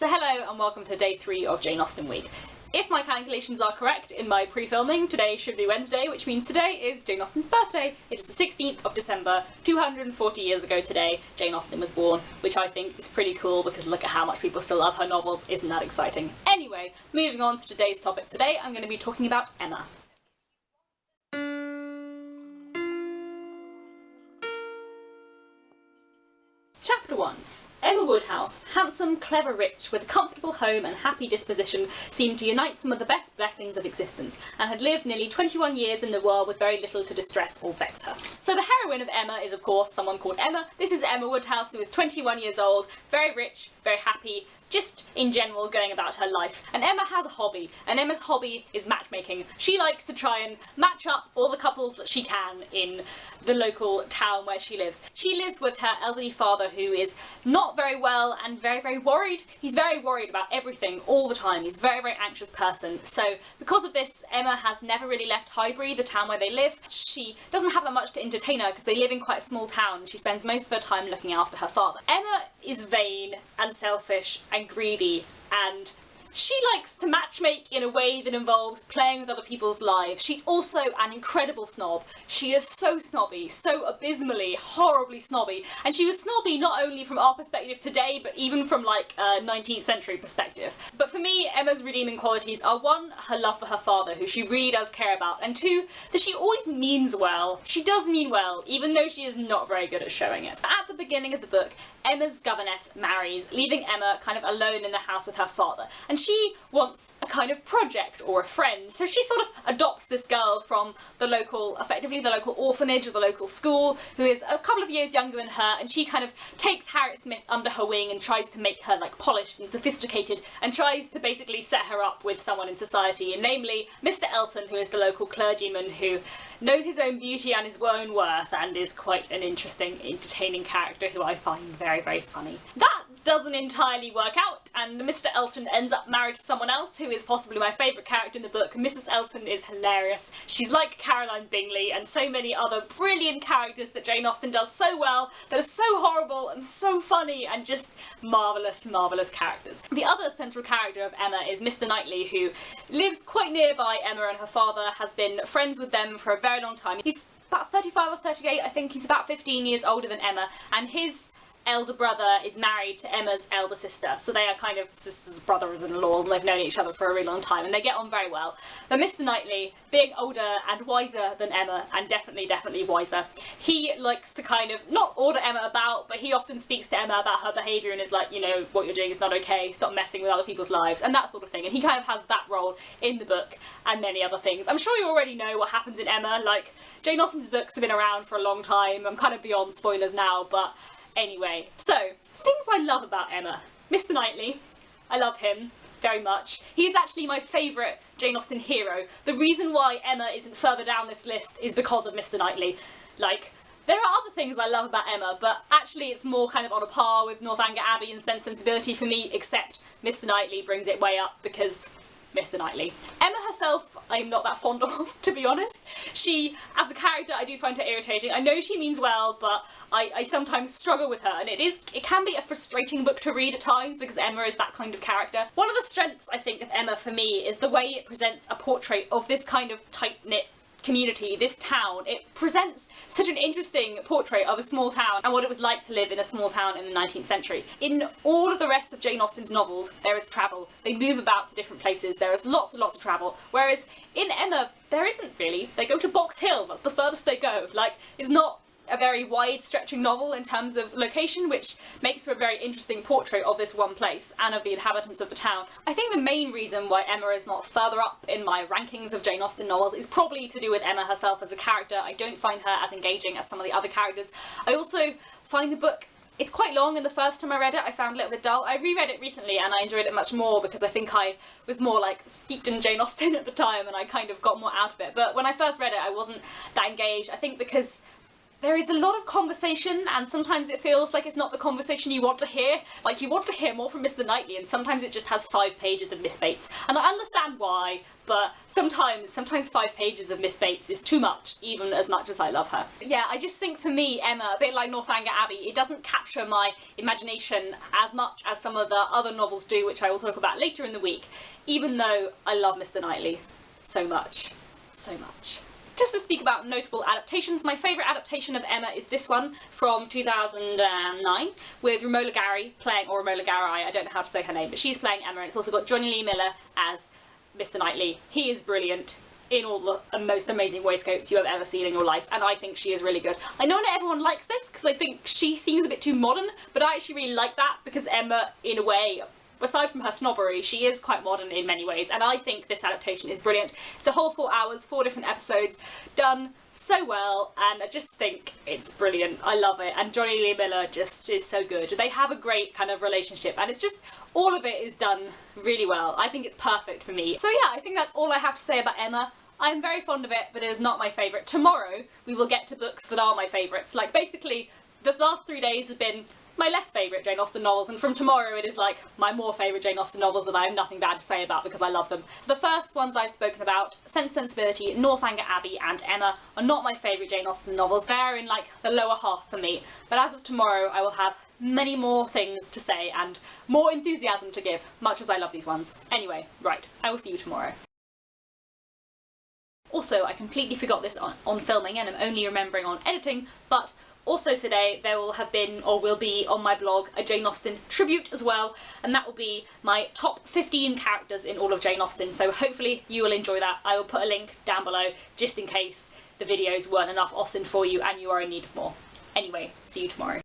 So hello and welcome to day 3 of Jane Austen week. If my calculations are correct in my pre-filming, today should be Wednesday, which means today is Jane Austen's birthday. It is the 16th of December, 240 years ago today, Jane Austen was born, which I think is pretty cool because look at how much people still love her novels, isn't that exciting? Anyway, moving on to today's topic. Today I'm going to be talking about Emma. Chapter 1. Emma Woodhouse, handsome, clever, rich, with a comfortable home and happy disposition, seemed to unite some of the best blessings of existence, and had lived nearly 21 years in the world with very little to distress or vex her. So the heroine of Emma is of course someone called Emma. This is Emma Woodhouse, who is 21 years old, very rich, very happy, just in general going about her life. And Emma has a hobby, and Emma's hobby is matchmaking. She likes to try and match up all the couples that she can in the local town where she lives. She lives with her elderly father, who is not very well and very worried. He's very worried about everything all the time. He's a very anxious person. So because of this, Emma has never really left Highbury, the town where they live. She doesn't have that much to entertain her because they live in quite a small town. She spends most of her time looking after her father. Emma is vain and selfish and greedy, and she likes to matchmake in a way that involves playing with other people's lives. She's also an incredible snob. She is so snobby, so abysmally, horribly snobby, and she was snobby not only from our perspective today, but even from like a 19th century perspective. But for me, Emma's redeeming qualities are 1, her love for her father, who she really does care about, and 2, that she always means well. She does mean well, even though she is not very good at showing it. At the beginning of the book, Emma's governess marries, leaving Emma kind of alone in the house with her father, and she wants a kind of project or a friend, so she sort of adopts this girl from the local, effectively the local orphanage or the local school, who is a couple of years younger than her, and she kind of takes Harriet Smith under her wing and tries to make her like polished and sophisticated, and tries to basically set her up with someone in society, and namely Mr. Elton, who is the local clergyman who knows his own beauty and his own worth, and is quite an interesting, entertaining character who I find very funny. That doesn't entirely work out, and Mr. Elton ends up married to someone else who is possibly my favourite character in the book. Mrs. Elton is hilarious. She's like Caroline Bingley and so many other brilliant characters that Jane Austen does so well, that are so horrible and so funny and just marvellous characters. The other central character of Emma is Mr. Knightley, who lives quite nearby Emma, and her father has been friends with them for a very long time. He's about 35 or 38, I think. He's about 15 years older than Emma, and his elder brother is married to Emma's elder sister, so they are kind of sisters, brothers-in-law, and they've known each other for a really long time, and they get on very well. But Mr. Knightley, being older and wiser than Emma, and definitely wiser, he likes to kind of not order Emma about, but he often speaks to Emma about her behaviour and is like, you know, what you're doing is not okay, stop messing with other people's lives, and that sort of thing. And he kind of has that role in the book, and many other things. I'm sure you already know what happens in Emma. Like, Jane Austen's books have been around for a long time. I'm kind of beyond spoilers now, but anyway, so, things I love about Emma. Mr. Knightley, I love him very much. He is actually my favourite Jane Austen hero. The reason why Emma isn't further down this list is because of Mr. Knightley. Like, there are other things I love about Emma, but actually it's more kind of on a par with Northanger Abbey and Sense and Sensibility for me, except Mr. Knightley brings it way up because Mr. Knightley. Emma herself, I'm not that fond of, to be honest. She, as a character, I do find her irritating. I know she means well, but I sometimes struggle with her, and it can be a frustrating book to read at times because Emma is that kind of character. One of the strengths, I think, of Emma for me is the way it presents a portrait of this kind of tight-knit community, this town. It presents such an interesting portrait of a small town and what it was like to live in a small town in the 19th century. In all of the rest of Jane Austen's novels, there is travel. They move about to different places. There is lots and lots of travel. Whereas in Emma, there isn't really. They go to Box Hill. That's the furthest they go. Like, it's not a very wide-stretching novel in terms of location, which makes for a very interesting portrait of this one place and of the inhabitants of the town. I think the main reason why Emma is not further up in my rankings of Jane Austen novels is probably to do with Emma herself as a character. I don't find her as engaging as some of the other characters. I also find the book, it's quite long, and the first time I read it I found it a little bit dull. I reread it recently and I enjoyed it much more because I think I was more like steeped in Jane Austen at the time and I kind of got more out of it. But when I first read it I wasn't that engaged, I think because there is a lot of conversation, and sometimes it feels like it's not the conversation you want to hear. Like, you want to hear more from Mr. Knightley, and sometimes it just has 5 pages of Miss Bates. And I understand why, but sometimes 5 pages of Miss Bates is too much, even as much as I love her. But yeah, I just think for me, Emma, a bit like Northanger Abbey, it doesn't capture my imagination as much as some of the other novels do, which I will talk about later in the week, even though I love Mr. Knightley so much. So much. Just to speak about notable adaptations, my favourite adaptation of Emma is this one from 2009 with Romola Gary playing, or Romola Garai, I don't know how to say her name, but she's playing Emma, and it's also got Johnny Lee Miller as Mr. Knightley. He is brilliant in all the most amazing waistcoats you have ever seen in your life, and I think she is really good. I know not everyone likes this because I think she seems a bit too modern, but I actually really like that because Emma, in a way, aside from her snobbery, she is quite modern in many ways, and I think this adaptation is brilliant. It's a whole 4 hours, 4 different episodes, done so well, and I just think it's brilliant. I love it, and Johnny Lee Miller just is so good. They have a great kind of relationship, and it's just, all of it is done really well. I think it's perfect for me. So yeah, I think that's all I have to say about Emma. I'm very fond of it, but it is not my favourite. Tomorrow, we will get to books that are my favourites. Like, basically, the last 3 days have been my less favourite Jane Austen novels, and from tomorrow it is like my more favourite Jane Austen novels that I have nothing bad to say about because I love them. So the first ones I've spoken about, Sense and Sensibility, Northanger Abbey and Emma, are not my favourite Jane Austen novels. They're in like the lower half for me, but as of tomorrow I will have many more things to say and more enthusiasm to give, much as I love these ones. Anyway, right, I will see you tomorrow. Also, I completely forgot this on filming and I'm only remembering on editing, but also today there will have been, or will be on my blog, a Jane Austen tribute as well, and that will be my top 15 characters in all of Jane Austen, so hopefully you will enjoy that. I will put a link down below just in case the videos weren't enough Austen for you and you are in need of more. Anyway, see you tomorrow.